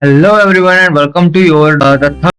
Hello everyone and welcome to your the third.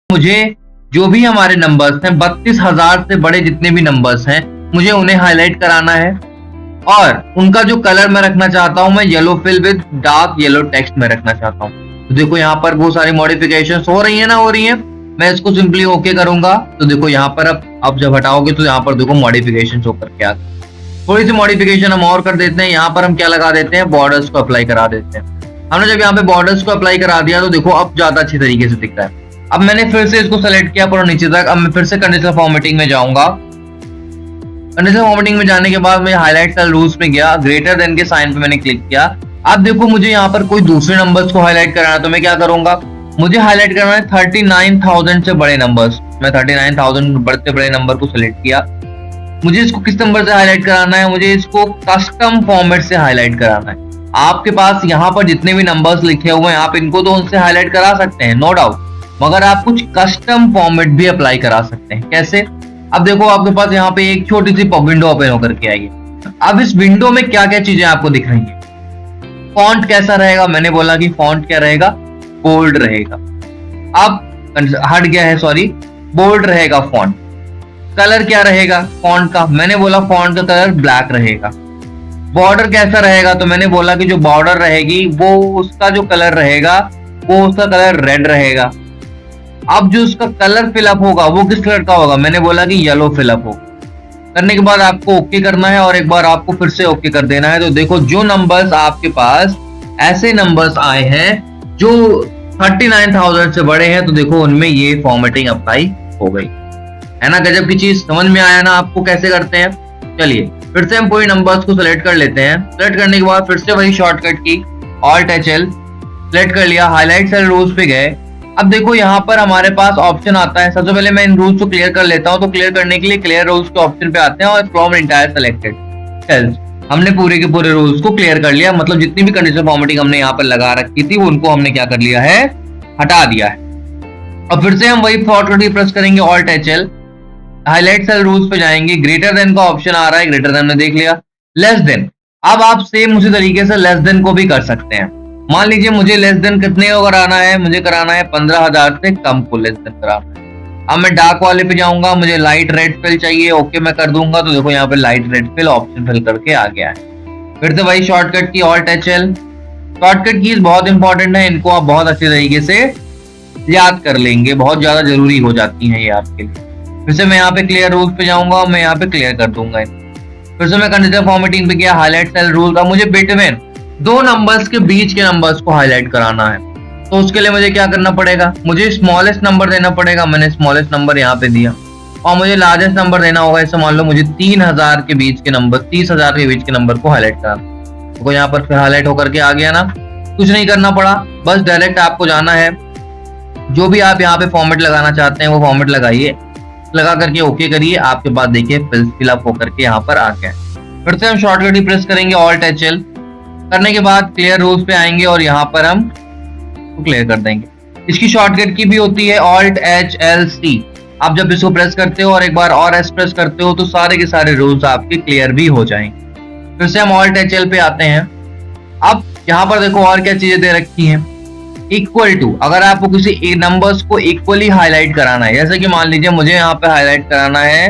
मुझे जो भी हमारे नंबर्स हैं 32,000 से बड़े जितने भी नंबर्स हैं मुझे उन्हें हाईलाइट कराना है और उनका जो कलर मैं रखना चाहता हूं मैं yellow fill with dark yellow text में रखना चाहता हूं। तो देखो यहाँ पर बहुत सारी मॉडिफिकेशंस हो रही है ना, हो रही है। मैं इसको सिंपली ओके करूंगा तो देखो यहाँ पर अब जब हटाओगे तो यहाँ पर देखो मॉडिफिकेशन शो करके आ गई। थोड़ी सी मॉडिफिकेशन हम और कर देते हैं। यहाँ पर हम क्या लगा देते हैं, बॉर्डर्स को अप्लाई करा देते हैं। हमने जब यहाँ पे बॉर्डर्स को अप्लाई करा दिया तो देखो अब ज्यादा अच्छी तरीके से दिख रहा है। अब मैंने फिर से इसको सेलेक्ट किया पूरा नीचे तक। अब मैं फिर से कंडीशनल फॉर्मेटिंग में जाऊंगा। कंडीशनल फॉर्मेटिंग में जाने के बाद मैं हाईलाइट सेल रूल्स में गया, ग्रेटर देन के साइन पे मैंने क्लिक किया। अब देखो मुझे यहाँ पर कोई दूसरे नंबर्स को हाईलाइट कराना है तो मैं क्या करूंगा, मुझे हाईलाइट करना है 39,000 से बड़े नंबर्स। मैं 39,000 बढ़ते बड़े नंबर को सिलेक्ट किया। मुझे इसको किस नंबर से हाईलाइट कराना है, मुझे इसको कस्टम फॉर्मेट से हाईलाइट कराना है। आपके पास यहाँ पर जितने भी नंबर्स लिखे हुए हैं आप इनको तो उनसे हाईलाइट करा सकते हैं, नो डाउट, मगर आप कुछ कस्टम फॉर्मेट भी अप्लाई करा सकते हैं। कैसे? अब देखो आपके पास यहाँ पे एक छोटी सी विंडो ओपन होकर के आई है। अब इस विंडो में क्या क्या चीजें आपको दिख रही है। फॉन्ट कैसा रहेगा, मैंने बोला कि फॉन्ट क्या रहेगा, बोल्ड रहेगा। अब हट गया है, सॉरी, बोल्ड रहेगा फॉन्ट। कलर क्या रहेगा फॉन्ट का, मैंने बोला फॉन्ट का कलर ब्लैक रहेगा। बॉर्डर कैसा रहेगा, तो मैंने बोला कि जो बॉर्डर रहेगी वो उसका जो कलर रहेगा वो उसका कलर रेड रहेगा। अब जो उसका कलर फिलअप होगा वो किस कलर का होगा, मैंने बोला कि येलो फिलअप होगा। करने के बाद आपको ओके करना है और एक बार आपको फिर से ओके कर देना है। तो देखो जो नंबर्स आपके पास ऐसे नंबर्स आए हैं जो 39,000 से बड़े हैं, तो देखो उनमें ये फॉर्मेटिंग अप्लाई हो गई है ना। गजब की चीज, समझ में आया ना आपको कैसे करते हैं। चलिए फिर से हम पूरी नंबर्स को सिलेक्ट कर लेते हैं। सिलेक्ट करने के बाद फिर से वही shortcut key alt H L select कर लिया, हाईलाइट सेल रूल्स पे गए। अब देखो यहाँ पर हमारे पास ऑप्शन आता है। सबसे पहले मैं इन रूल्स को क्लियर कर लेता हूँ। तो क्लियर करने के लिए क्लियर रूल्स के ऑप्शन पे आते हैं और फ्रॉम एंटायर सेलेक्टेड सेल्स हमने पूरे के पूरे रूल्स को क्लियर कर लिया। मतलब जितनी भी कंडीशनल फॉर्मेटिंग हमने यहाँ पर लगा रखी थी उनको हमने क्या कर लिया है, हटा दिया है। और फिर से हम वही शॉर्टकट की प्रेस करेंगे alt H L, highlight cell rules पे जाएंगे। ग्रेटर देन का ऑप्शन आ रहा है, ग्रेटर देन ने देख लिया। लेस देन, अब आप सेम उसी तरीके से लेस देन को भी कर सकते हैं। मान लीजिए मुझे लेस देन कितने को कराना है, मुझे कराना है 15,000 से कम को लेस देन कराना है। अब मैं डार्क वाले पे जाऊंगा, मुझे लाइट रेड फिल चाहिए, ओके मैं कर दूंगा। तो देखो यहाँ पे light red fill option fill करके आ गया है। फिर से वही shortcut key alt H L, shortcut keys बहुत इंपॉर्टेंट है, इनको आप बहुत अच्छे तरीके से याद कर लेंगे, बहुत ज्यादा जरूरी हो जाती है ये आपके लिए। फिर से मैं यहाँ पे क्लियर रूल्स पे जाऊंगा, मैं यहाँ पे क्लियर कर दूंगा। फिर से मैं कंडीशनल फॉर्मेटिंग पे गया, हाईलाइट सेल रूल का मुझे बिटवीन दो नंबर्स के बीच के नंबर्स को हाईलाइट कराना है। तो उसके लिए मुझे क्या करना पड़ेगा, मुझे स्मॉलेस्ट नंबर देना पड़ेगा। मैंने स्मॉलेस्ट नंबर यहाँ पे दिया और मुझे लार्जेस्ट नंबर देना होगा। ऐसे मान लो मुझे 3,000 के बीच के नंबर, 30,000 के बीच के नंबर को हाईलाइट कराना। तो यहाँ पर फिर हाईलाइट होकर के आ गया ना, कुछ नहीं करना पड़ा, बस डायरेक्ट आपको जाना है। जो भी आप यहाँ पे फॉर्मेट लगाना चाहते हैं वो फॉर्मेट लगाइए, लगा करके ओके करिए। आपके पास देखिए फिलअप होकर के यहाँ पर आ गया। फिर से हम शॉर्टकट ही प्रेस करेंगे ऑल्ट एच एल, करने के बाद क्लियर रूल्स पे आएंगे और यहाँ पर हम क्लियर कर देंगे। इसकी शॉर्टकट की भी होती है ऑल्ट एच एल सी। आप जब इसको प्रेस करते हो और एक बार और एस प्रेस करते हो तो सारे के सारे रूल्स आपके क्लियर भी हो जाएंगे। फिर से हम ऑल्ट एच एल पे आते हैं। अब यहाँ पर देखो और क्या चीजें दे रखी हैं, इक्वल टू। अगर आपको किसी नंबर्स को इक्वली हाईलाइट कराना है, जैसे कि मान लीजिए मुझे यहाँ पे हाईलाइट कराना है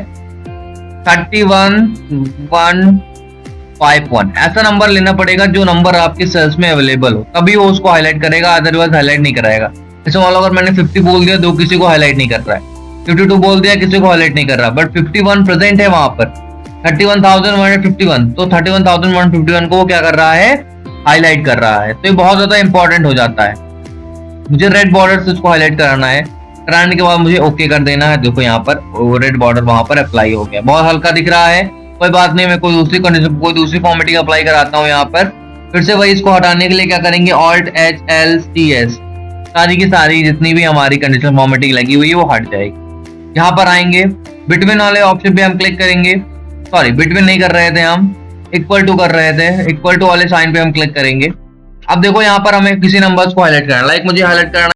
31,151, ऐसा नंबर लेना पड़ेगा जो नंबर आपके सेल्स में अवेलेबल हो, तभी वो उसको हाईलाइट करेगा, अदरवाइज हाईलाइट नहीं कराएगा। जैसे मान लो अगर मैंने 50 बोल दिया तो किसी को हाईलाइट नहीं कर रहा है, 52 बोल दिया किसी को हाईलाइट नहीं कर रहा, बट 51 प्रेजेंट है वहां पर, 31,151, तो 31,151 को वो क्या कर रहा है, हाईलाइट कर रहा है। तो ये बहुत ज्यादा इंपॉर्टेंट हो जाता है। मुझे रेड बॉर्डर से इसको हाईलाइट कराना है, कराने के बाद मुझे ओके कर देना है। देखो यहाँ पर रेड बॉर्डर वहां पर अप्लाई हो गया, बहुत हल्का दिख रहा है, कोई बात नहीं, मैं कोई दूसरी कंडीशन, कोई दूसरी फॉर्मेटिंग अप्लाई कराता हूँ यहाँ पर। फिर से वही इसको हटाने के लिए क्या करेंगे, alt H L C S, सारी की सारी जितनी भी हमारी कंडीशनल फॉर्मेटिंग लगी हुई है वो हट जाएगी। यहाँ पर आएंगे, बिटवीन वाले ऑप्शन पे हम क्लिक करेंगे, सॉरी बिटवीन नहीं कर रहे थे हम, इक्वल टू कर रहे थे, इक्वल टू वाले साइन पे हम क्लिक करेंगे। अब देखो यहाँ पर हमें किसी नंबर्स को हाईलाइट करना, लाइक मुझे हाईलाइट करना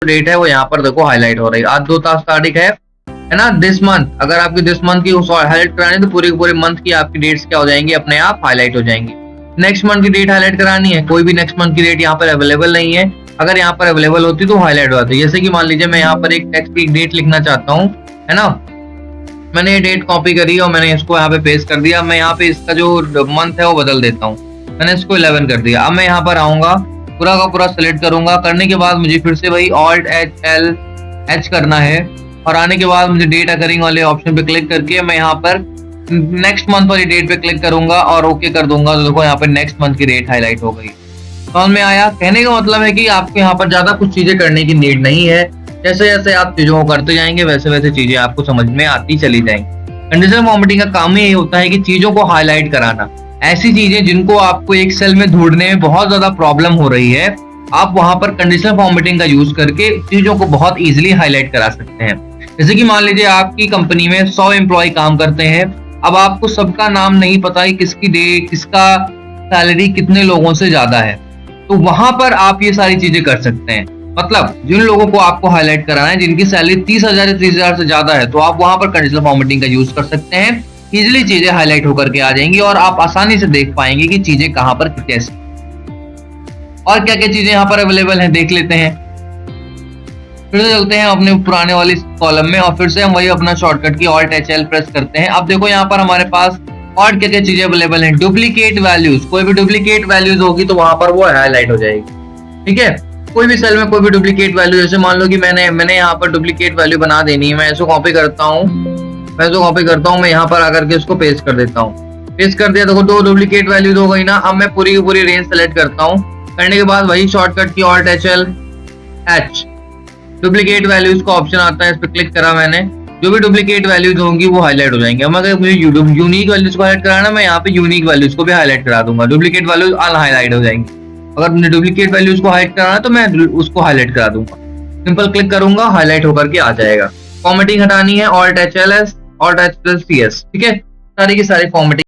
डेट है वो यहाँ पर देखो हाईलाइट हो रही है। आज 2 तारीख है ना, दिस मंथ। अगर आपकी दिस मंथ की हाईलाइट करानी है तो पूरे पूरे मंथ की आपकी डेट्स क्या हो जाएंगी, अपने आप हाईलाइट हो जाएंगी। नेक्स्ट मंथ की डेट हाईलाइट करानी है, कोई भी नेक्स्ट मंथ की डेट यहाँ पर अवेलेबल नहीं है। अगर यहाँ पर अवेलेबल होती तो हाईलाइट हो जाती। जैसे कि मान लीजिए मैं यहाँ पर एक टेक्स्ट की डेट लिखना चाहता हूँ, है ना, मैंने ये डेट कॉपी करी और मैंने इसको यहाँ पे पेस्ट कर दिया। मैं यहाँ पे इसका जो मंथ है वो बदल देता हूँ, मैंने इसको 11 कर दिया। अब मैं यहाँ पर आऊंगा, पूरा का पूरा सेलेक्ट करूंगा। करने के बाद मुझे फिर से वही ऑल्ट एच करना है और आने के बाद मुझे डेट अकरिंग वाले ऑप्शन पे क्लिक करके मैं यहाँ पर नेक्स्ट मंथ वाली डेट पे क्लिक करूंगा और ओके कर दूंगा। तो देखो यहाँ पे नेक्स्ट मंथ की डेट हाईलाइट हो गई। समझ में आया? कहने का मतलब है कि आपको यहाँ पर ज्यादा कुछ चीजें करने की नीड नहीं है। जैसे जैसे आप चीजों को करते जाएंगे वैसे वैसे चीजें आपको समझ में आती चली जाएंगी। कंडीशनल फॉर्मेटिंग का काम ही यही होता है कि चीजों को हाईलाइट कराना। ऐसी चीजें जिनको आपको एक सेल में ढूंढने में बहुत ज्यादा प्रॉब्लम हो रही है, आप वहां पर कंडीशनल फॉर्मेटिंग का यूज करके चीजों को बहुत इजीली हाईलाइट करा सकते हैं। जैसे कि मान लीजिए आपकी कंपनी में 100 एम्प्लॉय काम करते हैं। अब आपको सबका नाम नहीं पता कि किसकी डे किसका सैलरी कितने लोगों से ज्यादा है, तो वहां पर आप ये सारी चीजें कर सकते हैं। मतलब जिन लोगों को आपको हाईलाइट कराना है जिनकी सैलरी 30,000 या 30,000 से ज्यादा है, तो आप वहां पर कंडीशनल फॉर्मेटिंग का यूज कर सकते हैं। इजिली चीजें हाईलाइट होकर के आ जाएंगी और आप आसानी से देख पाएंगे कि चीजें कहां पर कैसे और क्या क्या चीजें यहाँ पर अवेलेबल हैं, देख लेते हैं। फिर से चलते हैं अपने पुराने वाली कॉलम में और फिर से हम वही अपना shortcut key alt H L press करते हैं। अब देखो यहाँ पर हमारे पास और क्या क्या चीजें अवेलेबल हैं। डुप्लीकेट वैल्यूज, कोई भी डुप्लीकेट वैल्यूज होगी तो वहां पर वो हाईलाइट हो जाएगी। ठीक है, कोई भी सेल में कोई भी डुप्लीकेट वैल्यू, जैसे मान लो कि मैंने यहाँ पर डुप्लीकेट वैल्यू बना देनी है। मैं इसको कॉपी करता हूँ, मैं यहाँ पर आकर के उसको पेस्ट कर देता हूँ। पेस्ट कर दिया, देखो 2 डुप्लीकेट वैल्यूज हो गई ना। अब मैं पूरी की पूरी रेंज सेलेक्ट करता हूँ। करने के बाद वही shortcut key alt H L H, duplicate values का ऑप्शन आता है, इस पर क्लिक करा मैंने। जो भी डुप्लीकेट वैल्यूज होंगी वो हाईलाइट हो जाएंगे। अब अगर मुझे यूनिक वैल्यूज को हाईलाइट कराना, मैं यहाँ पे यूनिक वैल्यूज को भी हाईलाइट करा दूंगा। डुप्लीकेट वैल्यूज अनहाईलाइट हो जाएंगी। अगर मुझे डुप्लीकेट वैल्यूज को हाईलाइट कराना है तो मैं उसको हाईलाइट करा दूंगा। सिंपल क्लिक करूंगा, हाईलाइट होकर के आ जाएगा। फॉर्मेटिंग हटानी है, alt H L S, alt H plus C S. ठीक है, सारी की सारी फॉर्मेटिंग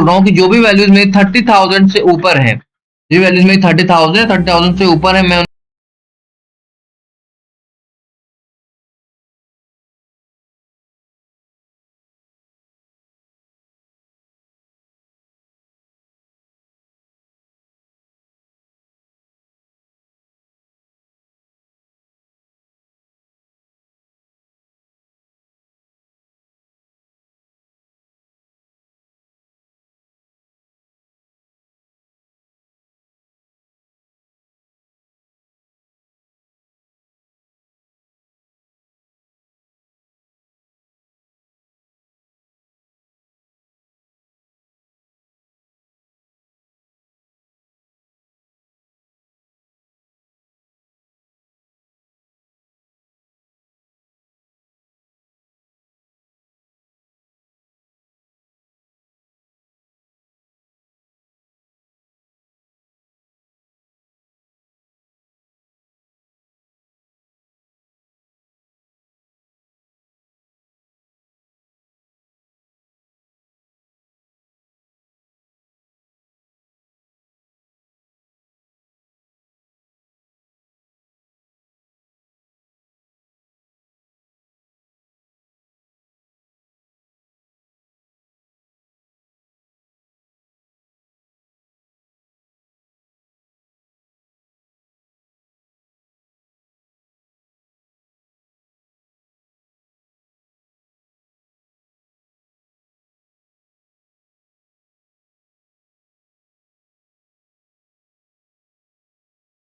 रहा हूँ कि जो भी वैल्यूज मेरी 30,000 से ऊपर है, जो वैल्यूज मेरी 30,000 से ऊपर है, मैं